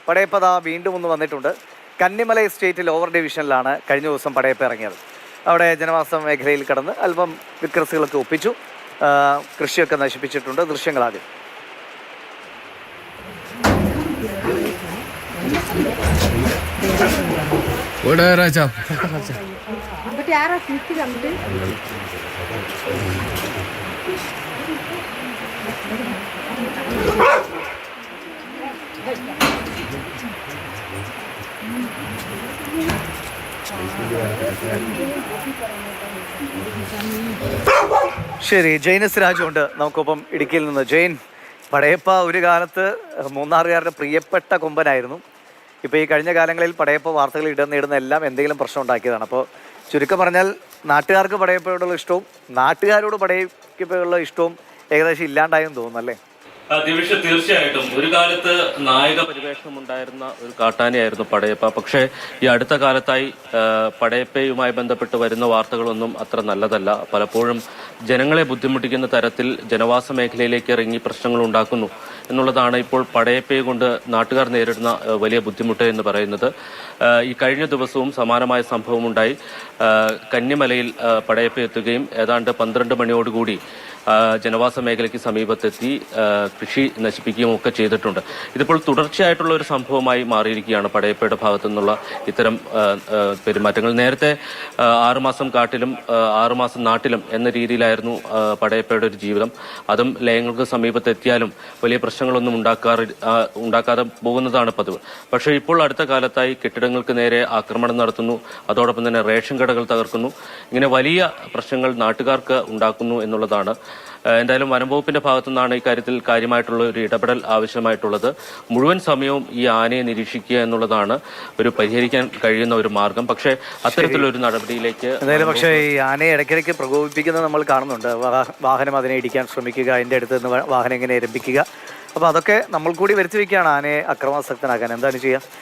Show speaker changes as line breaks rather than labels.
പടയപ്പ ദാ വീണ്ടും ഒന്ന് വന്നിട്ടുണ്ട്. കന്നിമല എസ്റ്റേറ്റ് ലോവർ ഡിവിഷനിലാണ് കഴിഞ്ഞ ദിവസം പടയപ്പ ഇറങ്ങിയത്. അവിടെ ജനവാസ മേഖലയിൽ കടന്ന് അല്പം വിക്രസുകളൊക്കെ ഒപ്പിച്ചു, കൃഷിയൊക്കെ നശിപ്പിച്ചിട്ടുണ്ട്. ദൃശ്യങ്ങളാദ്യം. ശരി, ജെയിനസ് രാജുണ്ട് നമുക്കൊപ്പം ഇടുക്കിയിൽ നിന്ന്. ജെയിൻ, പടയപ്പ ഒരു കാലത്ത് മൂന്നാറുകാരുടെ പ്രിയപ്പെട്ട കൊമ്പനായിരുന്നു. ഇപ്പോൾ ഈ കഴിഞ്ഞ കാലങ്ങളിൽ പടയപ്പ വാർത്തകൾ ഇടുന്ന എല്ലാം എന്തെങ്കിലും പ്രശ്നം ഉണ്ടാക്കിയതാണ്. അപ്പോൾ ചുരുക്കം പറഞ്ഞാൽ നാട്ടുകാർക്ക് പടയപ്പയോടുള്ള ഇഷ്ടവും നാട്ടുകാരോട് പടയപ്പയോടുള്ള ഇഷ്ടവും ഏകദേശം ഇല്ലാണ്ടായെന്ന് തോന്നുന്നു അല്ലേ?
തീർച്ചയായിട്ടും ഒരു കാലത്ത് നായക പരിവേഷണം ഉണ്ടായിരുന്ന ഒരു കാട്ടാനയായിരുന്നു പടയപ്പ. പക്ഷേ ഈ അടുത്ത കാലത്തായി പടയപ്പയുമായി ബന്ധപ്പെട്ട് വരുന്ന വാർത്തകളൊന്നും അത്ര നല്ലതല്ല. പലപ്പോഴും ജനങ്ങളെ ബുദ്ധിമുട്ടിക്കുന്ന തരത്തിൽ ജനവാസ മേഖലയിലേക്ക് ഇറങ്ങി പ്രശ്നങ്ങൾ ഉണ്ടാക്കുന്നു എന്നുള്ളതാണ് ഇപ്പോൾ പടയപ്പയെ കൊണ്ട് നാട്ടുകാർ നേരിടുന്ന വലിയ ബുദ്ധിമുട്ട് എന്ന് പറയുന്നത്. ഈ കഴിഞ്ഞ ദിവസവും സമാനമായ സംഭവം ഉണ്ടായി. കന്നിമലയിൽ പടയപ്പ എത്തുകയും ഏതാണ്ട് 12 മണിയോടുകൂടി ജനവാസ മേഖലയ്ക്ക് സമീപത്തെത്തി കൃഷി നശിപ്പിക്കുകയും ഒക്കെ ചെയ്തിട്ടുണ്ട്. ഇതിപ്പോൾ തുടർച്ചയായിട്ടുള്ള ഒരു സംഭവമായി മാറിയിരിക്കുകയാണ് പടയപ്പയുടെ ഭാഗത്തു നിന്നുള്ള ഇത്തരം പെരുമാറ്റങ്ങൾ. നേരത്തെ 6 മാസം കാട്ടിലും 6 മാസം നാട്ടിലും എന്ന രീതിയിലായിരുന്നു പടയപ്പയുടെ ഒരു ജീവിതം. അതും ലയങ്ങൾക്ക് സമീപത്തെത്തിയാലും വലിയ പ്രശ്നങ്ങളൊന്നും ഉണ്ടാക്കാതെ പോകുന്നതാണ് പതിവ്. പക്ഷേ ഇപ്പോൾ അടുത്ത കാലത്തായി കെട്ടിടങ്ങൾക്ക് നേരെ ആക്രമണം നടത്തുന്നു, അതോടൊപ്പം തന്നെ റേഷൻ കടകൾ തകർക്കുന്നു. ഇങ്ങനെ വലിയ പ്രശ്നങ്ങൾ നാട്ടുകാർക്ക് ഉണ്ടാക്കുന്നു എന്നുള്ളതാണ്. എന്തായാലും വനംവകുപ്പിന്റെ ഭാഗത്തു നിന്നാണ് ഇക്കാര്യത്തിൽ കാര്യമായിട്ടുള്ള ഒരു ഇടപെടൽ ആവശ്യമായിട്ടുള്ളത്. മുഴുവൻ സമയവും ഈ ആനയെ നിരീക്ഷിക്കുക എന്നുള്ളതാണ് ഒരു പരിഹരിക്കാൻ കഴിയുന്ന ഒരു മാർഗം. പക്ഷേ അത്തരത്തിലൊരു നടപടിയിലേക്ക്
എന്തായാലും പക്ഷേ ഈ ആനയെ ഇടയ്ക്കിടയ്ക്ക് പ്രകോപിപ്പിക്കുന്നത് നമ്മൾ കാണുന്നുണ്ട്. വാഹനം അതിനെ ഇടിക്കാൻ ശ്രമിക്കുക, അതിൻ്റെ അടുത്ത് നിന്ന് വാഹനം ഇങ്ങനെ എരമ്പിക്കുക. അപ്പോൾ അതൊക്കെ നമ്മൾ കൂടി വരുത്തി വയ്ക്കുകയാണ് ആനയെ അക്രമാസക്തനാക്കാൻ. എന്താണ് ചെയ്യുക?